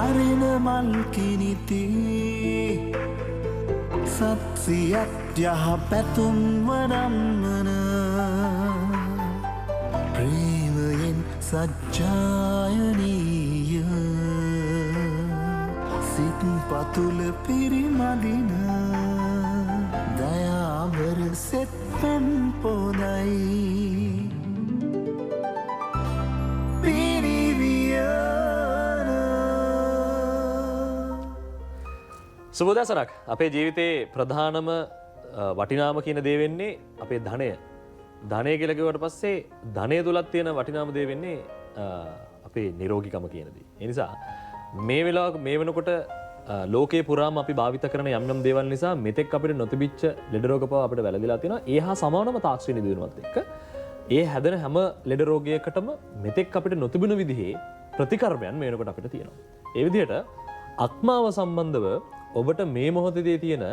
අරෙන මල් කිනිති සත්සියත් යහ පැතුම් වරම්මන ප්‍රේමයෙන් සජ්ජායනීය සිත් පතුල පිරිමදින දයාබර සෙත් පැන් පොදයි Pini Viyana. සුබෝදෑසනක්. අපේ ජීවිතයේ ප්‍රධානම වටිනාම කියන දේ වෙන්නේ අපේ ධනය. ධනය කියලා කිව්වට පස්සේ ධනය තුලත් තියෙන වටිනාම දේ වෙන්නේ අපේ නිරෝගීකම කියන දේ. ඒ නිසා මේ වෙලාවක මේ වෙනකොට ලෝකේ පුරාම අපි භාවිත කරන යම් යම් දේවල් නිසා මෙතෙක් අපිට නොතිබිච්ච ලෙඩ රෝග පව අපිට වැළඳිලා තියෙනවා. ඒ හා සමානම තාක්ෂණික දිනුවත් එක්ක ඒ හැදෙන හැම ලෙඩ රෝගයකටම මෙතෙක් අපිට නොතිබුණු විදිහේ ප්‍රතිකර්මයන් මේ වෙනකොට අපිට තියෙනවා. ඒ විදිහට අක්මාව සම්බන්ධව ඔබට මේ මොහොතේදී තියෙන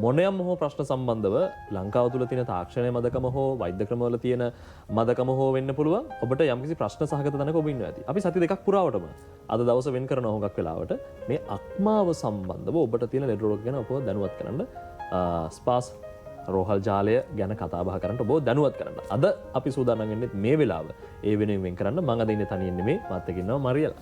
මොනයම් හෝ ප්‍රශ්න සම්බන්ධව ලංකාව තුළ තියෙන තාක්ෂණයේ මදකම හෝ වෛද්‍ය ක්‍රමවල තියෙන මදකම හෝ වෙන්න පුළුවන්. ඔබට යම්කිසි ප්‍රශ්න සහගත තැනක ඔබ ඉන්නවා ඇති. අපි සති දෙකක් පුරාවටම අද දවස වෙන් කරන හොඟක් වෙලාවට මේ අක්මාව සම්බන්ධව ඔබට තියෙන ලෙඩ රෝග ගැන ඔබව දැනුවත් කරන්න ස්පාස් රෝහල් ජාලය ගැන කතා බහ කරන්න ඔබ දැනුවත් කරන්න. අද අපි සූදානම් වෙන්නේ මේ වෙලාව ඒ වෙනුවෙන් වෙන් කරන්න. මම අද ඉන්නේ තනියෙන් නෙමෙයි. මාත් එක්ක ඉන්නවා මරියලා.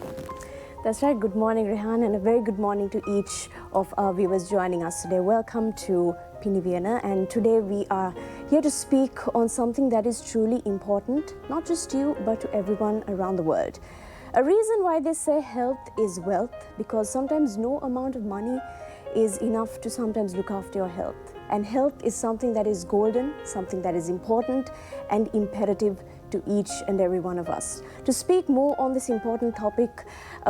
That's right. Good morning, Rehan, and a very good morning to each of our viewers joining us today. Welcome to Pini Viyana, and today we are here to speak on something that is truly important, not just to you, but to everyone around the world. A reason why they say health is wealth, because sometimes no amount of money is enough to sometimes look after your health. And health is something that is golden, something that is important and imperative to each and every one of us. To speak more on this important topic,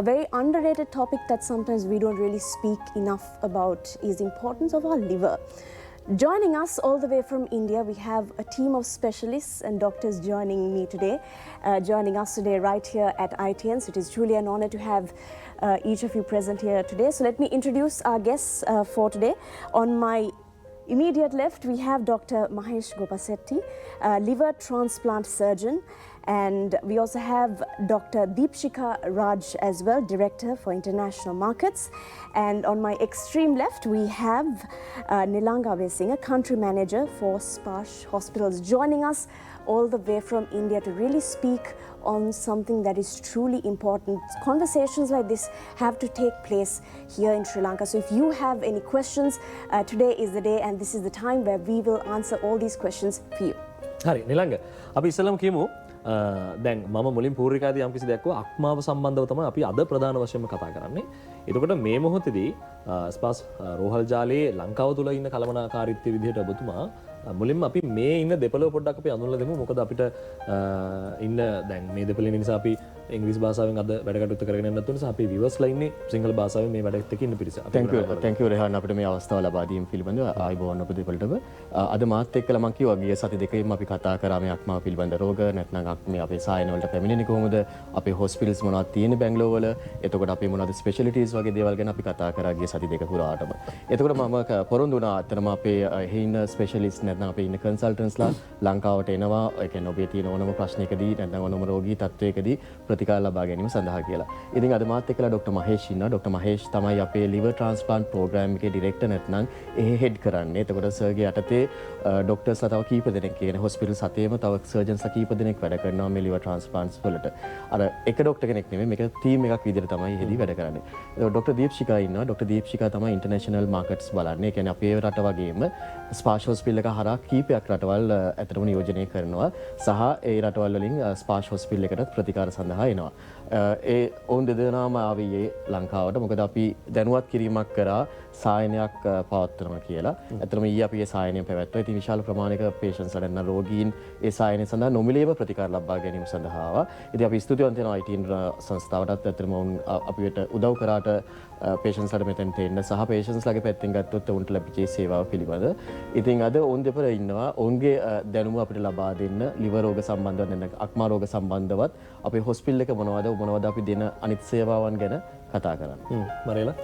a very underrated topic that sometimes we don't really speak enough about is the importance of our liver. Joining us all the way from India, we have a team of specialists and doctors joining me today, joining us today right here at ITN. So it is truly an honor to have each of you present here today. So let me introduce our guests for today. On my immediate left, we have Dr. Mahesh Gopasetti, liver transplant surgeon, and we also have Dr. Deepshika Raj as well, Director for International Markets. And on my extreme left, we have Lanka, a Country Manager for Sparsh Hospitals, joining us all the way from India to really speak on something that is truly important. Conversations like this have to take place here in Sri Lanka. So if you have any questions, today is the day and this is the time where we will answer all these questions for you. හරි නිලංග අපි ඉස්සෙල්ලාම කියමු දැන් මම මුලින් පූර්විකාදී යම්කිසි දෙයක් කිව්වා අක්මාව සම්බන්ධව තමයි අපි අද ප්‍රධාන වශයෙන්ම කතා කරන්නේ. එතකොට මේ මොහොතේදී ස්පාස් රෝහල් ජාලයේ ලංකාව තුල ඉන්න කලමනාකාරීත්වය විදිහට ඔබතුමා මුලින්ම අපි මේ ඉන්න දෙපළව පොඩ්ඩක් අපි අඳුනලා දෙමු. මොකද අපිට ඉන්න දැන් මේ දෙපළේ නිසා අපි ඉංග්‍රීසි භාෂාවෙන් අද වැඩ කටයුතු කරගෙන යන්න තුන නිසා අපි විවර්ස්ලා ඉන්නේ සිංහල භාෂාවෙන් මේ වැඩත් එක්ක ඉන්න පිරිස. Thank you රෙහාන් අපිට මේ අවස්ථාව ලබා දීම පිළිබඳව ආයිබෝවන් ඔබ දෙපළටම. අද මාත් එක්කලා මම කිව්වා ගිය සති දෙකේම අපි කතා කරා මේ අක්මාව පිළිබඳ රෝග නැත්නම් මේ අපේ සායන වලට පැමිණෙන්නේ කොහොමද? අපේ හොස්පිටල්ස් මොනවද තියෙන්නේ බැංගලෝර වල? එතකොට අපි මොනවද ස්පෙෂලිටිස් වගේ දේවල් ගැන අපි කතා කරා ගිය සති දෙක පුරාටම. එතකොට මම පොරොන්දු වුණා අතරම අපේ ඉන්න ස්පෙෂලිස්ට් නැත්නම් අපේ ඉන්න කන්සල්ටන්ට්ස්ලා ලංකාවට එනවා. ඒ කියන්නේ ඔබේ තියෙන ඕනම ප්‍රශ්නයකදී නැත්නම් ඕනම රෝගී තත්ත්වයකදී ප්‍රතිකාර ලබා ගැනීම සඳහා කියලා. ඉතින් අද මාත් එක්කලා ડોક્ટર මහේෂ් ඉන්නවා. ડોક્ટર මහේෂ් තමයි අපේ liver transplant program එකේ ඩිරෙක්ටර් නැත්නම් එහෙ හෙඩ් කරන්නේ. එතකොට සර්ගේ යටතේ ડોක්ටර්ස්ලා තව කීප දෙනෙක් කියන හොස්පිටල් සතේම තව සර්ජන්ස්ලා කීප දෙනෙක් වැඩ කරනවා මේ liver transplants වලට. අර එක ડોක්ටර් කෙනෙක් නෙමෙයි මේක ටීම් එකක් විදිහට තමයි එහෙදි වැඩ කරන්නේ. එතකොට ડોક્ટર දීප්ෂිකා ඉන්නවා. ડોક્ટર දීප්ෂිකා තමයි ඉන්ටර්නැෂනල් මාකට්ස් බලන්නේ. ඒ කියන්නේ අපේ රට වගේම ස්පාෂ් හොස්පිටල් එක හරහා කීපයක් රටවල් ඇත්තටම නියෝජනය කරනවා. සහ ඒ රටවල් වලින් ස්පාෂ් හොස්පිටල් එකටත් ප්‍රතිකාර සඳහා එනවා. ඒ ඔවුන් දෙදෙනාම ආවේ ලංකාවට. මොකද අපි දැනුවත් කිරීමක් කරා සායනයක් පවත්වනවා කියලා. ඇත්තටම ඊයේ අපි ඒ සායනය පැවැත්වුවා. ඉතින් විශාල ප්‍රමාණයක පේෂන්ට්ස්ලා නැත්නම් රෝගීන් ඒ සායනය සඳහා නොමිලේම ප්‍රතිකාර ලබා ගැනීම සඳහා ආවා. ඉතින් අපි ස්තුතිවන්ත වෙනවා ITN සංස්ථාවටත් ඇත්තටම ඔවුන් අපිට උදව් කරාට පේෂන්ට්ස්ලාට මෙතෙන්ට එන්න සහ පේෂන්ට්ස්ලාගේ පැත්තෙන් ගත්තොත් ඔවුන්ට ලැබිච්ච සේවාව පිළිබඳ. ඉතින් අද ඔවුන් දෙපළ ඉන්නවා. ඔවුන්ගේ දැනුම අපිට ලබා දෙන්න liver රෝග සම්බන්ධව නැත්නම් අක්මා රෝග සම්බන්ධවත් අපේ හොස්පිටල් එක මොනවද අපි දෙන අනිත් සේවාවන් ගැන කතා කරන්න. මරේලා.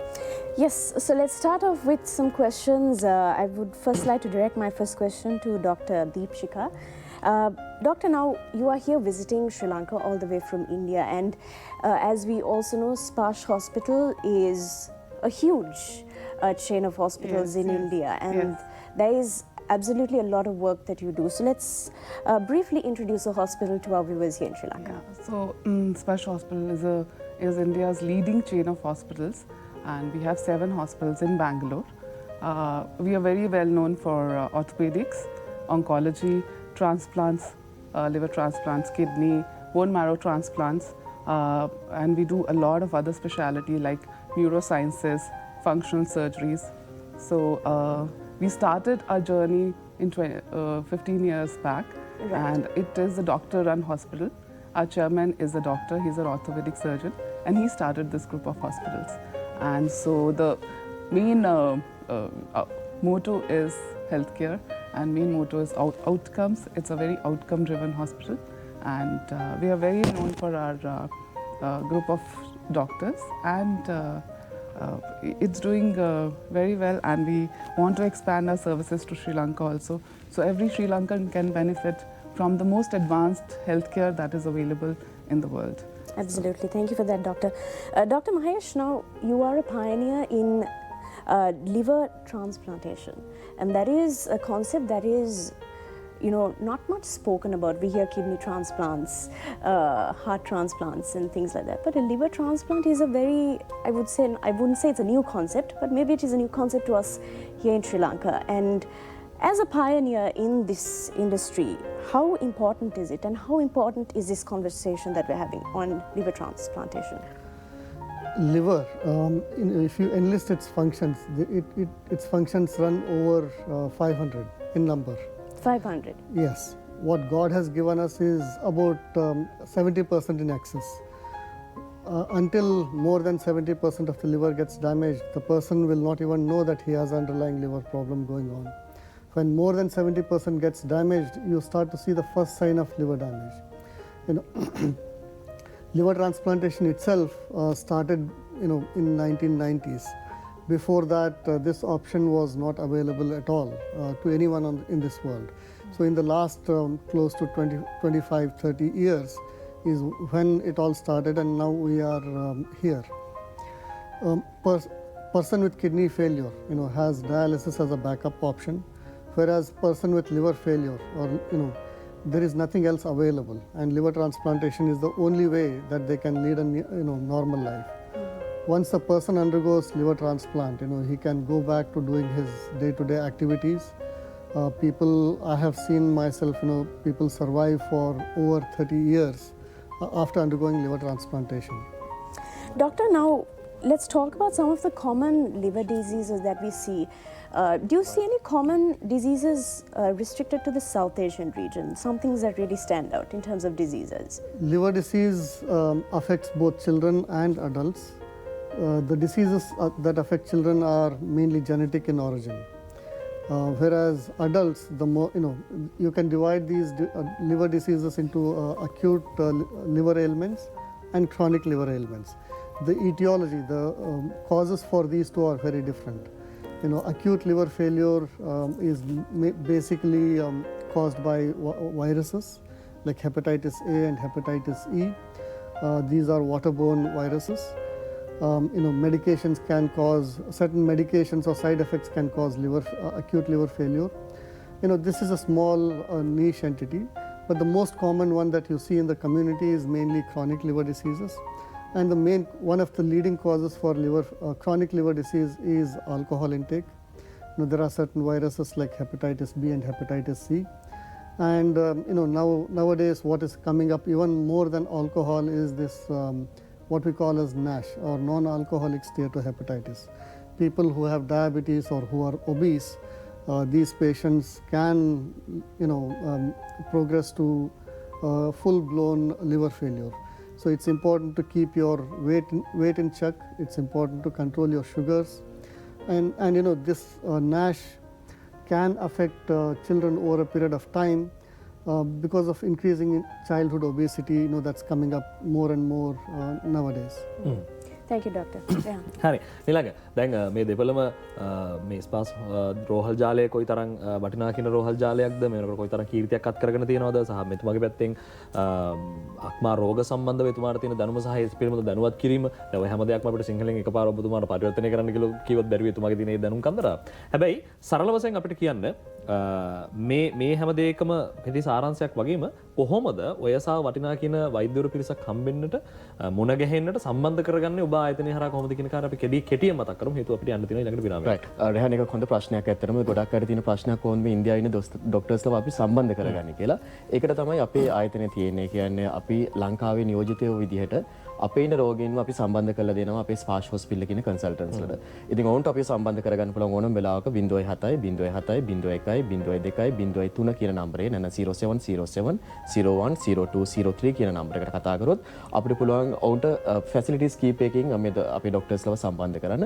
Yes, so let's start off with some questions. I would first like to direct my first question to Dr. Deepshika. Doctor, now you are here visiting Sri Lanka all the way from India, and as we also know, Sparsh Hospital is a huge chain of hospitals in India, and there is absolutely a lot of work that you do. So let's briefly introduce the hospital to our viewers here in Sri Lanka. So Sparsh Hospital is India's leading chain of hospitals, and we have 7 hospitals in Bangalore. We are very well known for orthopedics, oncology, transplants, liver transplants, kidney, bone marrow transplants, and we do a lot of other specialty like neurosciences, functional surgeries. So we started our journey in 15 years back, and it is a doctor-run hospital. Our chairman is a doctor, he's an orthopedic surgeon, and he started this group of hospitals. And so the main motto is healthcare, and main motto is outcomes. It's a very outcome-driven hospital, and we are very known for our group of doctors, and it's doing very well, and we want to expand our services to Sri Lanka also. So every Sri Lankan can benefit from the most advanced healthcare that is available in the world. Absolutely. Thank you for that, Doctor. Dr. Mahesh, now you are a pioneer in liver transplantation, and that is a concept that is, you know, not much spoken about. We hear kidney transplants, heart transplants and things like that, but a liver transplant is a very, I wouldn't say it's a new concept, but maybe it is a new concept to us here in Sri Lanka. And as a pioneer in this industry, how important is it, and how important is this conversation that we're having on liver transplantation? Liver, if you enlist its functions, its functions run over 500 in number. 500? Yes. What God has given us is about 70% in excess. Until more than 70% of the liver gets damaged, the person will not even know that he has underlying liver problem going on. When more than 70% gets damaged, you start to see the first sign of liver damage. You know, liver transplantation itself started, you know, in 1990s. Before that, this option was not available at all to anyone in this world. So in the last close to 25, 30 years is when it all started, and now we are here. Person with kidney failure, you know, has dialysis as a backup option, whereas person with liver failure, or, you know, there is nothing else available, and liver transplantation is the only way that they can lead a, you know, normal life. Once a person undergoes liver transplant, you know, he can go back to doing his day-to-day activities. I have seen myself, you know, people survive for over 30 years after undergoing liver transplantation. Doctor, now let's talk about some of the common liver diseases that we see. Do you see any common diseases restricted to the South Asian region? Some things that really stand out in terms of diseases? Liver disease affects both children and adults. The diseases that affect children are mainly genetic in origin, whereas adults, you can divide these liver diseases into acute liver ailments and chronic liver ailments. The etiology, the causes for these two are very different. You know, acute liver failure is basically caused by viruses like hepatitis A and hepatitis E. These are waterborne viruses. Medications can cause, certain medications or side effects can cause acute liver failure. This is a small niche entity, but the most common one that you see in the community is mainly chronic liver diseases. And one of the leading causes for chronic liver disease is alcohol intake. There are certain viruses like hepatitis B and hepatitis C. And nowadays what is coming up even more than alcohol is this what we call as NASH, or non-alcoholic steatohepatitis. People who have diabetes or who are obese, these patients can progress to full-blown liver failure. So it's important to keep your weight in check. It's important to control your sugars, and this NASH can affect children over a period of time because of increasing childhood obesity. That's coming up more and more nowadays. Thank you, Doctor. Yeah. හරි නිලඟ දැන් මේ දෙපළම මේ ස්පාස් රෝහල් ජාලය කොයි තරම් වටිනා කියන රෝහල් ජාලයක්ද මේකට කොයි තරම් කීර්තියක් අත් කරගෙන තියෙනවද සහ මෙතුමාගේ පැත්තෙන් අක්මා රෝග සම්බන්ධව එතුමාට තියෙන දැනුම සහ ඒ පිළිබඳව දැනුවත් කිරීම දැන් ඔය හැම දෙයක්ම අපිට සිංහලෙන් එකපාර ඔබතුමාට පරිවර්තනය කරන්න කියලා කිව්වොත් බැරි එතුමාගේ තියෙන ඒ දැනුම් කන්දරා. හැබැයි සරල වශයෙන් අපිට කියන්න මේ හැම දෙයකම පිටි සාරාංශයක් වගේම කොහොමද ඔය සා වටිනා කියන වෛද්‍යවරු පිරිසක් හම්බෙන්නට මුණ ගැහෙන්නට සම්බන්ධ කරගන්නේ ඔබ ආයතනය හරහා කොහොමද කියන කාරණා අපි කෙටියෙන් මතක් කරමු හේතුව අපිට යන්න තියෙන ඊළඟට විරාමයට. රයිට්. රෙහාන් එක හොඳ ප්‍රශ්නයක් ඇත්තටම ගොඩක් අය තියෙන ප්‍රශ්නයක් කොහොමද මේ ඉන්දියාවේ ඉන්න ડોක්ටර්ස්ලව අපි සම්බන්ධ කරගන්නේ කියලා. ඒකට තමයි අපේ ආයතනය තියෙන්නේ. කියන්නේ අපි ලංකාවේ නියෝජිතයෝ විදිහට අපේ ඉන්න රෝගීන්ව අපි සම්බන්ධ කරලා දෙනවා අපේ ස්පාෂ් හොස්පිටල් එකේ ඉන්න කන්සල්ටන්ට්ස්ලට. ඉතින් ඔවුන්ට අපි සම්බන්ධ කරගන්න පුළුවන් ඕනම වෙලාවක 07 07 01 02 03 කියන නම්බරේ නැත්නම් 0707 01 02 03 කියන නම්බරයකට කතා කරොත් අපිට පුළුවන් ඔවුන්ට ෆැසිලිටිස් කීපයකින් අපේ ડોක්ටර්ස්ලව සම්බන්ධ කරන්න.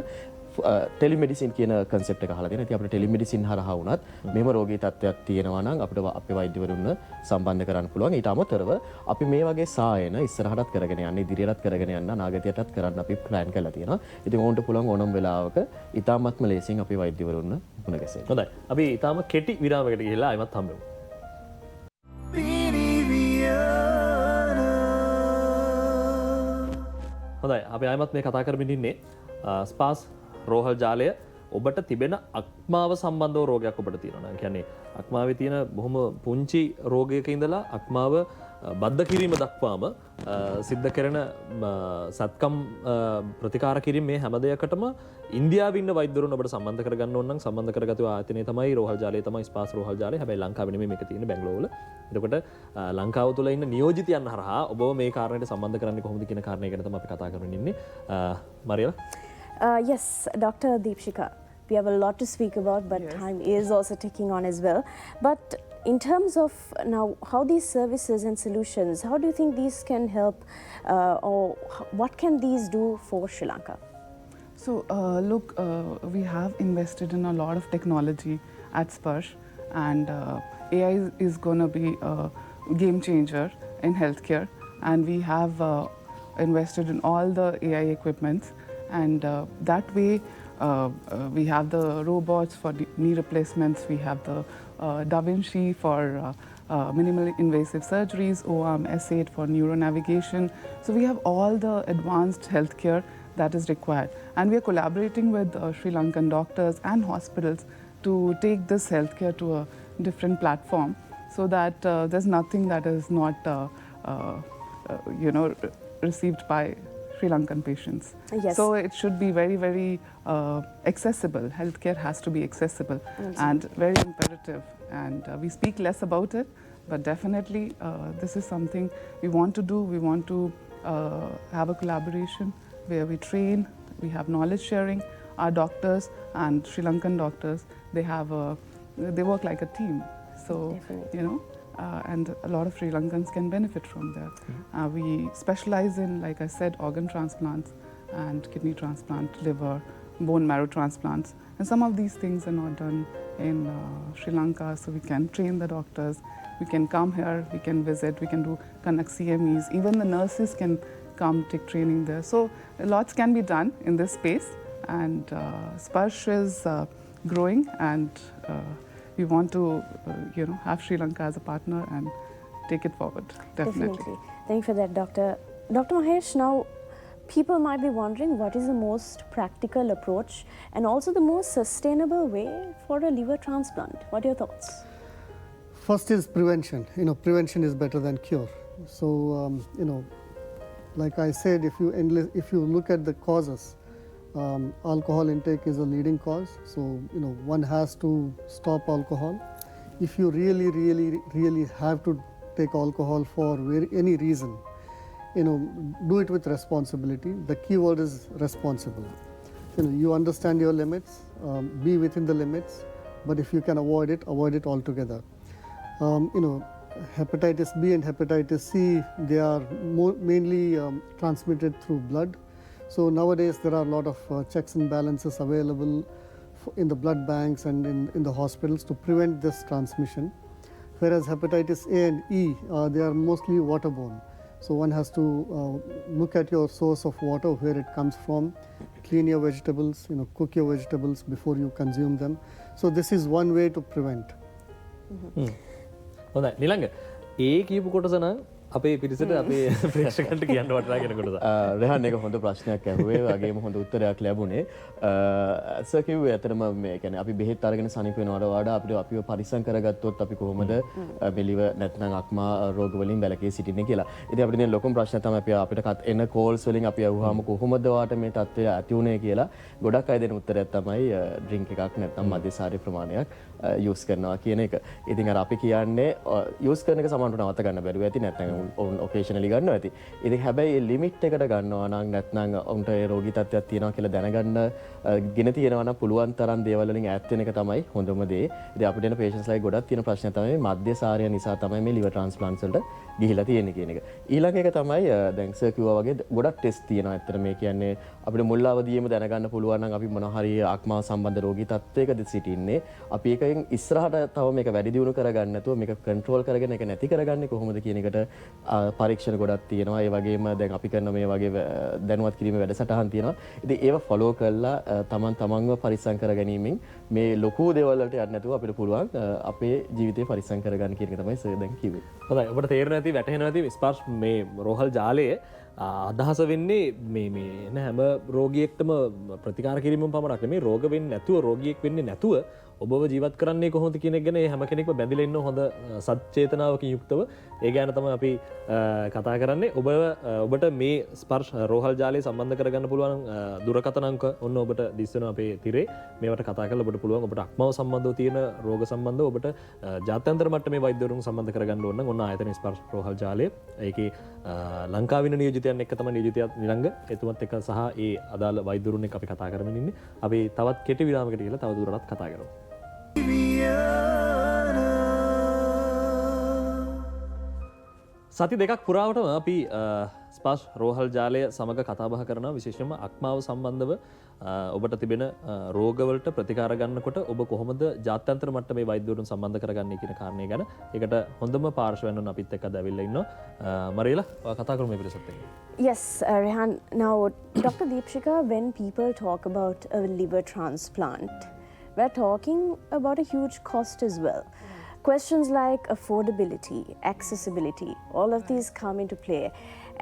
ටෙලිමෙඩිසින් කියන කන්සෙප්ට් එක අහලා තියෙනවා. ඉතින් අපිට ටෙලිමෙඩිසින් හරහා වුණත් මෙම රෝගී තත්ත්වයක් තියෙනවා නම් අපිට අපේ වෛද්‍යවරුන්ව සම්බන්ධ කරන්න පුළුවන්. ඊට අමතරව අපි මේ වගේ සායන ඉස්සරහටත් කරගෙන යන්න, ඉදිරියටත් කරගෙන යන්න, අනාගතයටත් කරන්න අපි ප්ලෑන් කරලා තියෙනවා. ඉතින් ඕන්ට පුළුවන් ඕනම වෙලාවක ඉතාමත්ම ලේසියෙන් අපේ වෛද්‍යවරුන්ව මුණ ගැසෙන්න. හොඳයි. අපි ඊටාම කෙටි විරාමයකට ගිහිල්ලා ආයෙමත් හම්බෙමු. Pini Viyana. හොඳයි. අපි ආයෙමත් මේ කතා කරමින් ඉන්නේ ස්පාස් රෝහල් ජාලය ඔබට තිබෙන අක්මාව සම්බන්ධව රෝගයක් ඔබට තියෙනවා. ඒ කියන්නේ අක්මාවේ තියෙන බොහොම පුංචි රෝගයක ඉඳලා අක්මාව බද්ධ කිරීම දක්වාම සිද්ධ කරන සත්කම් ප්‍රතිකාර කිරීම මේ හැම දෙයකටම ඉන්දියාවේ ඉන්න වෛද්‍යවරුන් ඔබට සම්බන්ධ කරගන්න ඕන නම් සම්බන්ධ කරගතු ආයතනය තමයි රෝහල් ජාලය තමයි ස්පාස් රෝහල් ජාලය. හැබැයි ලංකාවේ නෙමෙයි මේක තියෙන්නේ බැංගලෝර වල. එතකොට ලංකාව තුළ ඉන්න නියෝජිතයන් හරහා ඔබව මේ කාරණයට සම්බන්ධ කරන්නේ කොහොමද කියන කාරණය ගැන තමයි අපි කතා කරමින් ඉන්නේ. මරියලා Yes, Dr. Deepshika, we have a lot to speak about, but time is also ticking on as well. But in terms of now how these services and solutions, how do you think these can help or what can these do for Sri Lanka? So, look, we have invested in a lot of technology at Sparsh, and AI is going to be a game changer in healthcare. And we have invested in all the AI equipments, and that way we have the robots for the knee replacements, we have the Da Vinci for minimally invasive surgeries, OARM S8 for neuronavigation. So we have all the advanced healthcare that is required. And we are collaborating with Sri Lankan doctors and hospitals to take this healthcare to a different platform so that there's nothing that is not, received by Sri Lankan patients. Yes. So it should be very, very accessible. Healthcare has to be accessible and very imperative. And we speak less about it, but definitely this is something we want to do. We want to have a collaboration where we train, we have knowledge sharing. Our doctors and Sri Lankan doctors, they work like a team. So, Definitely. And a lot of Sri Lankans can benefit from that. We specialize in, like I said, organ transplants and kidney transplant, liver, bone marrow transplants. And some of these things are not done in Sri Lanka, so we can train the doctors. We can come here, we can visit, we can do conduct CMEs. Even the nurses can come take training there. So lots can be done in this space, and Sparsh is growing, and we want to, have Sri Lanka as a partner and take it forward. Definitely. Thank you for that, Doctor. Dr. Mahesh, now people might be wondering what is the most practical approach and also the most sustainable way for a liver transplant. What are your thoughts? First is prevention. Prevention is better than cure. So, like I said, if you look at the causes, alcohol intake is a leading cause. So, one has to stop alcohol. If you really, really, really have to take alcohol for any reason, do it with responsibility. The key word is responsible. You understand your limits, be within the limits, but if you can avoid it altogether. Hepatitis B and hepatitis C, they are mainly transmitted through blood. So nowadays there are a lot of checks and balances available in the blood banks and in the hospitals to prevent this transmission. Whereas hepatitis A and E, they are mostly waterborne. So one has to look at your source of water, where it comes from, clean your vegetables, cook your vegetables before you consume them. So this is one way to prevent. හොඳයි නිලංග ඒ කියපු කොටස නම් අපේ පිරිසට අපේ ප්‍රේක්ෂකයන්ට කියන්න වටිනා කෙන කොටස. රෙහන් එක හොඳ ප්‍රශ්නයක් ඇහුවේ වගේම හොඳ උත්තරයක් ලැබුණේ. සර් කිව්වේ ඇත්තටම මේ කියන්නේ අපි බෙහෙත් අරගෙන සනීප වෙනවට වඩා අපිට අපිව පරිස්සම් කරගත්තොත් අපි කොහොමද මෙලිව නැත්නම් අක්මා රෝග වලින් වැළකී සිටින්නේ කියලා. ඉතින් අපිට දැන් ලොකුම ප්‍රශ්නය තමයි අපිට එන කෝල්ස් වලින් අපි අහුවාම කොහොමද වාට මේ තත්ත්වය ඇති උනේ කියලා ගොඩක් අය දෙන උත්තරයක් තමයි ඩ්‍රින්ක් එකක් නැත්නම් මද්‍යසාරී ප්‍රමාණයක් යූස් කරනවා කියන එක. ඉතින් අර අපි කියන්නේ යූස් කරන එක සමහරවිට නවත්ත ගන්න බැරුව ඇති නැත්නම් ඔවුන් ඔකේෂනලි ගන්නවා ඇති. ඉතින් හැබැයි ලිමිට් එකට ගන්නවා නම් නැත්නම් ඔවුන්ට ඒ රෝගී තත්ත්වයක් තියෙනවා කියලා දැනගන්න ගෙන තියෙනවා නම් පුළුවන් තරම් දේවල් වලින් ඈත් වෙන එක තමයි හොඳම දේ. ඉතින් අපිට එන පේෂන්ට්ස් ලයි ගොඩක් තියෙන ප්‍රශ්න තමයි මද්‍යසාරය නිසා තමයි මේ liver transplants වලට ගිහිලා තියෙන්නේ කියන එක. ඊළඟ එක තමයි දැන් සර් කිව්වා වගේ ගොඩක් ටෙස්ට් තියෙනවා. ඇත්තට මේ කියන්නේ අපිට මුල් අවදියේම දැනගන්න පුළුවන් නම් අපි මොන හරි ආත්මාව සම්බන්ධ රෝගී තත්ත්වයකද සිටින්නේ. අපි ඒකෙන් ඉස්සරහට තව මේක වැඩි දියුණු කරගන්න නැතුව මේක කන්ට්‍රෝල් කරගෙන ඒක නැති කරගන්නේ කොහොමද කියන එකට පරීක්ෂණ ගොඩක් තියෙනවා. ඒ වගේම දැන් අපි කරන මේ වගේ දැනුවත් කිරීමේ වැඩසටහන් තියෙනවා. ඉතින් ඒව ෆලෝ කරලා තමන්ව පරිස්සම් කරගැනීමෙන් මේ ලොකු දේවල් වලට යන්න නැතුව අපිට පුළුවන් අපේ ජීවිතේ පරිස්සම් කරගන්න කියන එක තමයි සර් දැන් කිව්වේ. හොඳයි ඔබට තේරෙනවා ඇති වැටහෙනවා ඇති ස්පර්ශ මේ රෝහල් ජාලයේ අදහස වෙන්නේ මේ හැම රෝගියෙක්ටම ප්‍රතිකාර කිරීමම පමණක් නෙමෙයි රෝග වෙන්නේ නැතුව රෝගියෙක් වෙන්නේ නැතුව ඔබව ජීවත් කරන්නේ කොහොමද කියන එක ගැන හැම කෙනෙක්ම බැඳිලා ඉන්න හොඳ සත්චේතනාවකින් යුක්තව ඒ ගැන තමයි අපි කතා කරන්නේ. ඔබට මේ ස්පර්ශ රෝහල් ජාලය සම්බන්ධ කරගන්න පුළුවන් දුරකථන අංක ඔන්න ඔබට දිස් වෙනවා අපේ තිරේ. මේවට කතා කරලා ඔබට පුළුවන් ඔබට අක්මාව සම්බන්ධව තියෙන රෝග සම්බන්ධව ඔබට ජාත්‍යන්තර මට්ටමේ වෛද්‍යවරුන් සම්බන්ධ කරගන්න ඕන නම් ඔන්න ආයතන ස්පර්ශ රෝහල් ජාලය. ඒකේ ලංකාවේ නියෝජිතයන් එක්ක තමයි නියෝජිතයත් නිලංග එතුමත් එක්ක සහ ඒ අදාළ වෛද්‍යවරුන් එක්ක අපි කතා කරමින් ඉන්නේ. අපි තවත් කෙටි විරාමයකට ගිහලා තව දුරටත් කතා කරමු. සති දෙකක් පුරාවටම අපි ස්පර්ශ රෝහල් ජාලය සමග කතාබහ කරනවා විශේෂයෙන්ම අක්මාව සම්බන්ධව ඔබට තිබෙන රෝගවලට ප්‍රතිකාර ගන්නකොට ඔබ කොහොමද ජාත්‍යන්තර මට්ටමේ වෛද්‍යවරුන් සම්බන්ධ කරගන්නේ කියන කාරණේ ගැන ඒකට හොඳම පාර්ශවයන් අපිත් එක්ක ඇවිල්ලා ඉන්නවා. මරීලා කතා කරමු මේ පිළිසත් එක්ක. Yes, Rehan. Now, Dr. Deepshika, when people talk about a liver transplant, we're talking about a huge cost as well. Questions like affordability, accessibility, all of these come into play.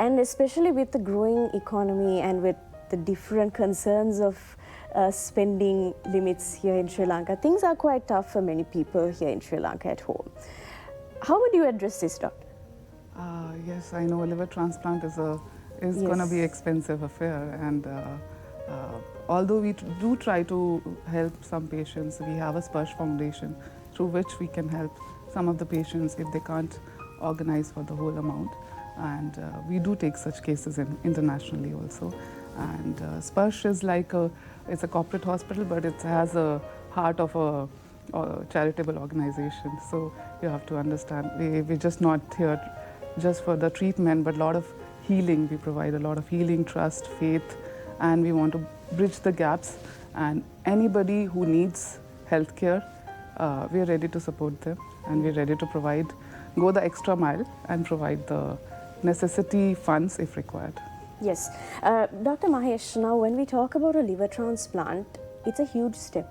And especially with the growing economy and with the different concerns of spending limits here in Sri Lanka, things are quite tough for many people here in Sri Lanka at home. How would you address this, doctor? Yes, I know liver transplant is going to be expensive affair, and although we do try to help some patients, we have a Sparsh Foundation through which we can help some of the patients if they can't organize for the whole amount, and we do take such cases internationally also. And Sparsh is like it's a corporate hospital, but it has a heart of a charitable organization. So you have to understand, we're just not here just for the treatment, but a lot of healing. We provide a lot of healing, trust, faith, and we want to bridge the gaps. And anybody who needs healthcare, we are ready to support them, and we're ready to go the extra mile and provide the necessity funds if required. Yes. Dr. Mahesh, now when we talk about a liver transplant, it's a huge step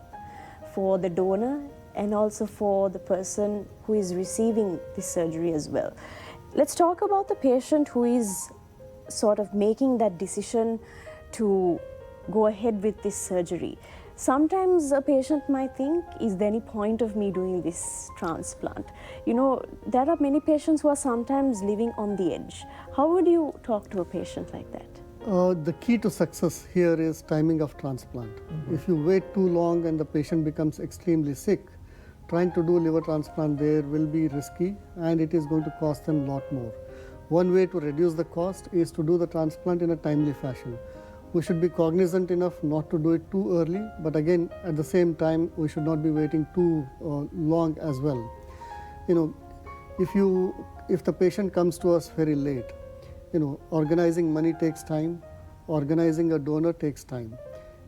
for the donor and also for the person who is receiving the surgery as well. Let's talk about the patient who is sort of making that decision to go ahead with this surgery. Sometimes a patient might think, is there any point of me doing this transplant? You know, there are many patients who are sometimes living on the edge. How would you talk to a patient like that? The key to success here is timing of transplant. If you wait too long and the patient becomes extremely sick, trying to do liver transplant there will be risky, and it is going to cost them a lot more. One way to reduce the cost is to do the transplant in a timely fashion. We should be cognizant enough not to do it too early, but again, at the same time, we should not be waiting too long as well. You know, if the patient comes to us very late, you know, organizing money takes time, organizing a donor takes time.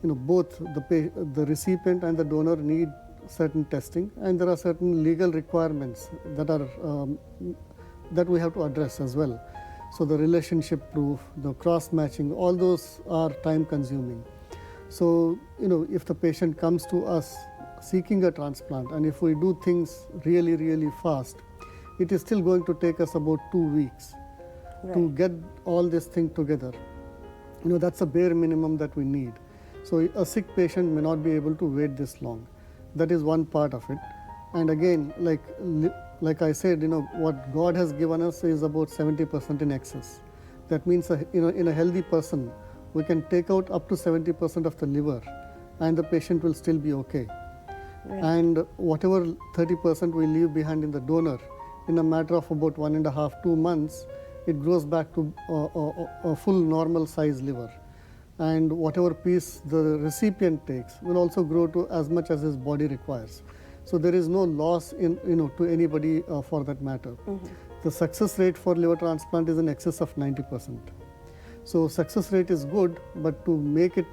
You know, both the recipient and the donor need certain testing, and there are certain legal requirements that we have to address as well. So the relationship proof, the cross matching, all those are time consuming. So, if the patient comes to us seeking a transplant, and if we do things really, really fast, it is still going to take us about 2 weeks to get all this thing together. That's a bare minimum that we need. So a sick patient may not be able to wait this long. That is one part of it. And again, like I said, what God has given us is about 70% in excess. That means, in a healthy person, we can take out up to 70% of the liver and the patient will still be okay. Right. And whatever 30% we leave behind in the donor, in a matter of about 1.5-2 months, it grows back to a full normal size liver. And whatever piece the recipient takes will also grow to as much as his body requires. So there is no loss to anybody for that matter. Mm-hmm. The success rate for liver transplant is in excess of 90%. So success rate is good, but to make it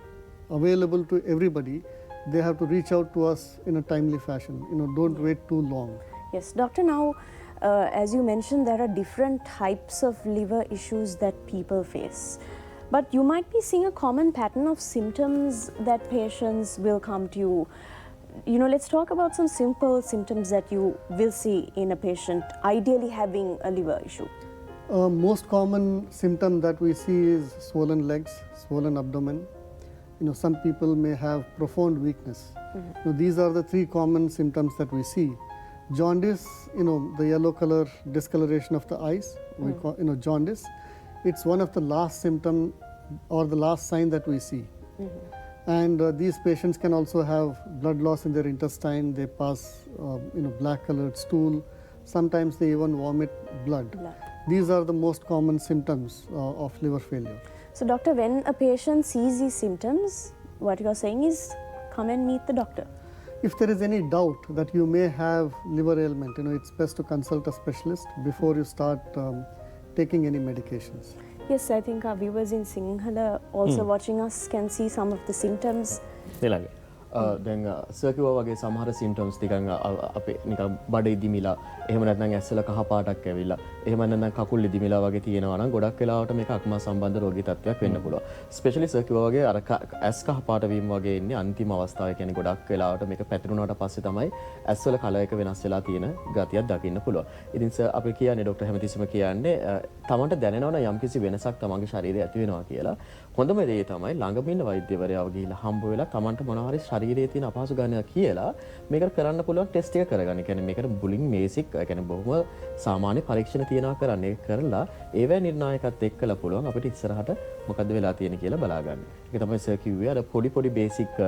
available to everybody, they have to reach out to us in a timely fashion. Don't wait too long. Yes, doctor, now as you mentioned, there are different types of liver issues that people face. But you might be seeing a common pattern of symptoms that patients will come to you. Let's talk about some simple symptoms that you will see in a patient ideally having a liver issue. Most common symptom that we see is swollen legs, swollen abdomen. Some people may have profound weakness. Mm-hmm. These are the 3 common symptoms that we see. Jaundice, the yellow color discoloration of the eyes, we call, jaundice. It's one of the last symptom or the last sign that we see. Mm-hmm. And these patients can also have blood loss in their intestine. They pass, black colored stool. Sometimes they even vomit blood. These are the most common symptoms of liver failure. So doctor, when a patient sees these symptoms, what you are saying is come and meet the doctor. If there is any doubt that you may have liver ailment, it's best to consult a specialist before you start taking any medications. Yes, I think our viewers in Sinhala also watching us can see some of the symptoms. දැන් sir කිව්වා වගේ සමහර symptoms ටිකක් අපේ නිකන් බඩ ඉදිමිලා එහෙම නැත්නම් ඇස්සල කහ පාටක් ඇවිල්ලා එහෙම නැත්නම් කකුල් ඉදිමිලා වගේ තියෙනවා නම් ගොඩක් වෙලාවට මේක අක්මා සම්බන්ධ රෝගී තත්ත්වයක් වෙන්න පුළුවන්. ස්පෙෂලි සර් කිව්වා වගේ අර ඇස් කහ පාට වීම වගේ ඉන්නේ අන්තිම අවස්ථාවේ කියන්නේ ගොඩක් වෙලාවට මේක පැතිරුණාට පස්සේ තමයි ඇස්වල කලර් එක වෙනස් වෙලා තියෙන ගතියක් දකින්න පුළුවන්. ඉතින් සර් අපි කියන්නේ ડોක්ටර් හැමතිස්සෙම කියන්නේ තමන්ට දැනෙනවනේ යම්කිසි වෙනසක් තමන්ගේ ශරීරයේ ඇති වෙනවා කියලා. හොඳම දේ තමයි ළඟම ඉන්න වෛද්‍යවරයාව ගිහිල්ලා හම්බ වෙලා තමන්ට මොනවා හරි ශරීරයේ තියෙන අපහසු ගණනක් කියලා මේකට කරන්න පුළුවන් ටෙස්ට් එක කරගන්න. කියන්නේ මේකට බුලින් මේසික් කියන්නේ බොහොම සාමාන්‍ය පරීක්ෂණ තියනවා කරන්නේ කරලා ඒවැ නිර්ණායකත් එක්කලා පුළුවන් අපිට ඉස්සරහට මොකද්ද වෙලා තියෙන්නේ කියලා බලා ගන්න. ඒක තමයි සර් කිව්වේ අර පොඩි බේසික් ඒ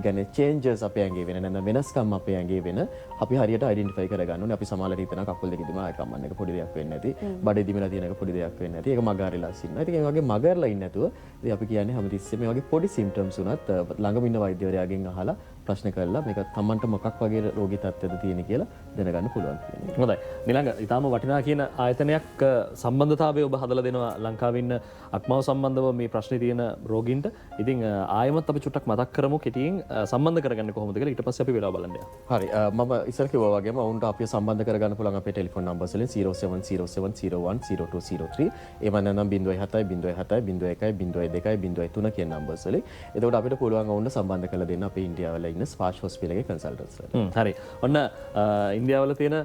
කියන්නේ චේන්ජස් අපේ ඇඟේ වෙන නැත්නම් වෙනස්කම් අපේ ඇඟේ වෙන අපි හරියට අයිඩෙන්ටිෆයි කරගන්න ඕනේ. අපි සමාලට හිතන කකුල් දෙක ඉදීම ආයකම් මන්න එක පොඩි දෙයක් වෙන්නේ නැති. බඩ ඉදීමලා තියෙන එක පොඩි දෙයක් වෙන්නේ නැති. ඒක මගහරිලා ඉන්නවා. ඉතින් ඒ වගේ මගහරලා ඉන්නේ නැතුව ඉතින් අපි කියන්නේ හැමතිස්සෙම මේ වගේ පොඩි සිම්ප්ටම්ස් උනත් ළඟම ඉන්න වෛද්‍යවරයාගෙන් අහලා ප්‍රශ්න කරලා මේක තමන්ට මොකක් වගේ රෝගී තත්ත්වයක්ද තියෙන්නේ කියලා දැනගන්න පුළුවන් කියන්නේ. හොඳයි. නිලංග ඊටාම වටිනා කියන ආයතනයක් සම්බන්ධතාවය ඔබ හදලා දෙනවා ලංකාවේ ඉන්න අක්මාව සම්බන්ධව මේ ප්‍රශ්නේ තියෙන රෝගීන්ට. ඉතින් ආයෙමත් අපි චුට්ටක් මතක් කරමු කෙටියෙන් සම්බන්ධ කරගන්න කොහොමද කියලා ඊට පස්සේ අපි වෙලාව බලන්න යනවා. හරි. මම ඉස්සර කිව්වා වගේම ඔවුන්ට අපිව සම්බන්ධ කරගන්න පුළුවන් අපේ ටෙලිෆෝන් නම්බර්ස් වලින් 0707010203 එවන නම් 07 07 01 02 03 කියන නම්බර්ස් වලින්. එතකොට අපිට පුළුවන් ඔවුන්ට සම්බන්ධ කරලා දෙන්න අපේ ඉන්දියාවල ඉන්න ස්පාෂ් හොස්පිටල් එකේ කන්සල්ටන්ට්ස්ලා. හරි. ඔන්න ඉන්දියාවල තියෙන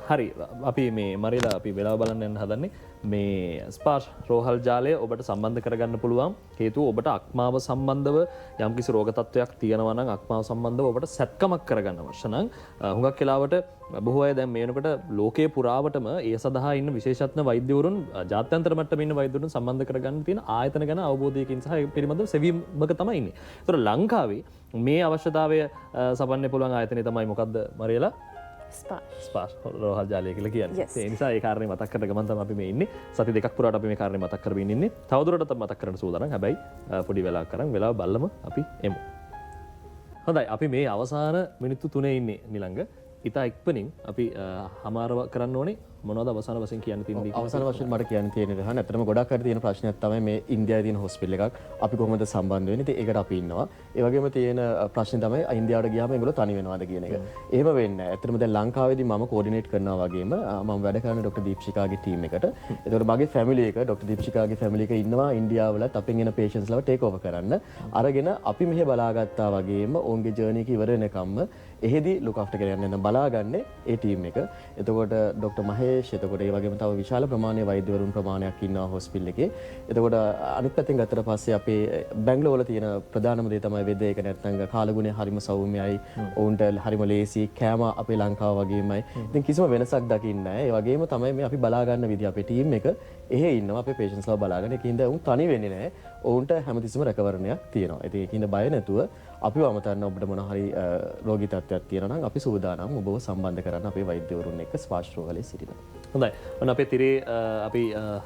හරි අපි මේ මරිලා අපි වෙලාව බලන්න යන්න හදන්නේ මේ ස්පාර්ශ රෝහල් ජාලය ඔබට සම්බන්ධ කරගන්න පුළුවන්. හේතුව ඔබට අක්මාව සම්බන්ධව යම්කිසි රෝග තත්ත්වයක් තියෙනවා නම් අක්මාව සම්බන්ධව ඔබට සැත්කමක් කරගන්න අවශ්‍ය නම් හුඟක් වෙලාවට බොහෝ අය දැන් මේ වෙනකොට ලෝකයේ පුරාවටම ඒ සඳහා ඉන්න විශේෂඥ වෛද්‍යවරුන් ජාත්‍යන්තර මට්ටමේ ඉන්න වෛද්‍යවරුන් සම්බන්ධ කරගන්න තියෙන ආයතන ගැන අවබෝධයකින් සහ ඒ පිළිබඳව සෙවීමක තමයි ඉන්නේ. ඒතර ලංකාවේ මේ අවශ්‍යතාවය සපන්න පුළුවන් ආයතනය තමයි මොකද්ද මරියලා? ස්පාර්ශ රෝහල් ජාලය කියලා කියන්නේ. ඒ නිසා ඒ කාරණේ මතක් කරගෙන ගමන් තමයි අපි මේ ඉන්නේ. සති දෙකක් පුරාට අපි මේ කාරණේ මතක් කරගෙන ඉන්නේ. තවදුරටත් මතක් කරන්න සූදානම්. හැබැයි පොඩි වෙලාවක් කරන් වෙලාව බලලම අපි එමු. හොඳයි අපි මේ අවසාන මිනිත්තු 3 ඉන්නේ නිලංග. ඉතා ඉක්මනින් අපි හමාරව කරන්න ඕනේ මොනවද අවසාන වශයෙන් කියන්න තියෙන දේ? අවසාන වශයෙන් මට කියන්න තියෙන රහන් ඇත්තටම ගොඩක් අය තියෙන ප්‍රශ්නයක් තමයි මේ ඉන්දියාවේ තියෙන හොස්පිටල් එකක් අපි කොහොමද සම්බන්ධ වෙන්නේ? ඉතින් ඒකට අපි ඉන්නවා. ඒ වගේම තියෙන ප්‍රශ්නේ තමයි ඉන්දියාවට ගියාම ඒගොල්ලෝ තනි වෙනවද කියන එක. එහෙම වෙන්නේ නැහැ. ඇත්තටම දැන් ලංකාවේදී මම කෝඩිනේට් කරනවා වගේම මම වැඩ කරන්නේ ડોક્ટર දීප්ෂිකාගේ ටීම් එකට. ඒතකොට මගේ ෆැමිලි එක ડોક્ટર දීප්ෂිකාගේ ෆැමිලි එක ඉන්නවා ඉන්දියාවලත් අපෙන් එන පේෂන්ට්ස් ලව ටේක් ඕවර් කරන්න. අරගෙන අපි මෙහෙ බලාගත්තා වගේම ඔවුන්ගේ ජර්නි එක ඉවර වෙනකම්ම එහෙදි ලුක් ආෆ්ටර් කරගෙන යන බලාගන්නේ ඒ ටීම් එක. එතකොට ડોક્ટર මහේෂ් එතකොට ඒ වගේම තව විශාල ප්‍රමාණයේ වෛද්‍යවරුන් ප්‍රමාණයක් ඉන්නවා හොස්පිටල් එකේ. එතකොට අනිත් පැත්තෙන් ගත්තට පස්සේ අපේ බැංගලෝර වල තියෙන ප්‍රධානම දේ තමයි වෙද ඒක නැත්නම් කාලගුණය හරිම සෞම්‍යයි. ඔවුන්ට හරිම ලේසි කෑම අපේ ලංකාව වගේමයි. ඉතින් කිසිම වෙනසක් දකින්නේ නැහැ. ඒ වගේම තමයි මේ අපි බලා ගන්න විදිහ අපේ ටීම් එක එහෙ ඉන්නවා අපේ පේෂන්ට්ස් ලා බලාගෙන. ඒකින්ද උන් තනි වෙන්නේ නැහැ. ඔවුන්ට හැමතිස්සෙම රැකවරණයක් තියෙනවා. ඉතින් ඒකින්ද බය නැතුව අපිව අමතන්න ඔබට මොන හරි රෝගී තත්ත්වයක් තියෙනවා නම් අපි සූදානම් ඔබව සම්බන්ධ කරන්න අපේ වෛද්‍යවරුන් එක්ක ස්පාෂ් රෝගලේ සිටිනවා. හොඳයි. ඔන්න අපේ තිරේ අපි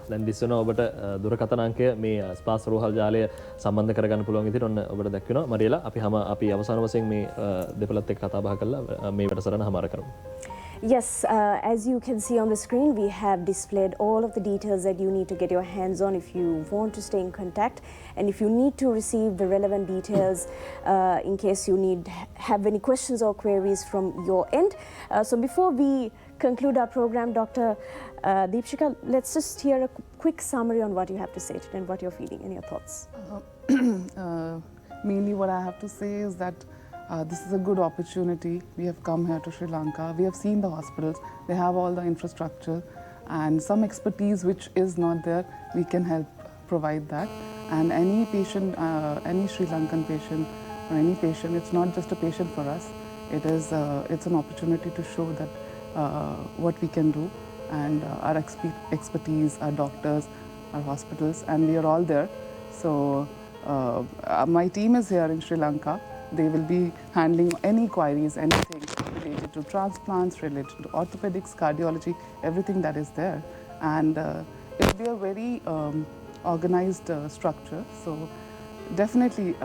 දැන් දිස්වන ඔබට දුරකථන අංකය මේ ස්පාස් රෝහල් ජාලය සම්බන්ධ කරගන්න පුළුවන් විදිහට ඔන්න ඔබට දැක්වෙනවා. මරියලා අපි අවසාන වශයෙන් මේ දෙපළත් එක්ක කතා බහ කරලා මේ වැඩසටහන හමාර කරමු. Yes, as you can see on the screen, we have displayed all of the details that you need to get your hands on if you want to stay in contact and if you need to receive the relevant details in case you have any questions or queries from your end. So before we conclude our program, Dr. Deepshika, let's just hear a quick summary on what you have to say today and what you're feeling and your thoughts. Mainly what I have to say is that this is a good opportunity. We have come here to Sri Lanka. We have seen the hospitals. They have all the infrastructure and some expertise which is not there. We can help provide that. And any patient, any Sri Lankan patient or any patient, it's not just a patient for us. It's an opportunity to show that what we can do and our expertise, our doctors, our hospitals, and we are all there. So my team is here in Sri Lanka. They will be handling any queries, anything related to transplants, related to orthopedics, cardiology, everything that is there. And it will be a very organized structure. So definitely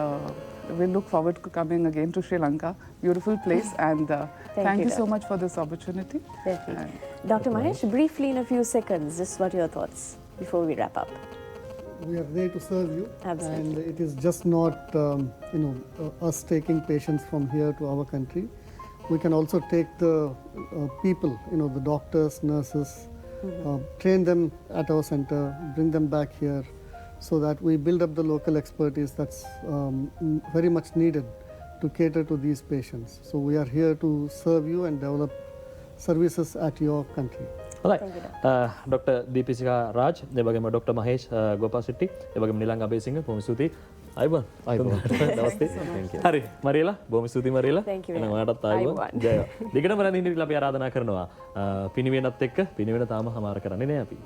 we'll look forward to coming again to Sri Lanka. Beautiful place. And thank you so much for this opportunity. Definitely. Dr. Mahesh, briefly in a few seconds, just what are your thoughts before we wrap up? We are there to serve you. Absolutely. And it is just not us taking patients from here to our country. We can also take the people, the doctors, nurses, train them at our center, bring them back here so that we build up the local expertise that's very much needed to cater to these patients. So we are here to serve you and develop services at your country. හොඳයි. Doctor දීපිසිකා Raj, ඒ වගේම doctor Mahesh ගෝපාසිටි, ඒ වගේම නිලංග අබේසිංහ බොහොම ස්තුතියි. අයබෝන්. දවස්තේ. හරි. මරියලා බොහොම ස්තුතියි මරියලා. එහෙනම් ඔයාටත් අයබෝන්. ජය. දිගටම රැඳින්න ඉන්න අපි ආරාධනා කරනවා. පිනිවෙනත් එක්ක පිනිවෙන තාම හමාර කරන්නේ නෑ අපි.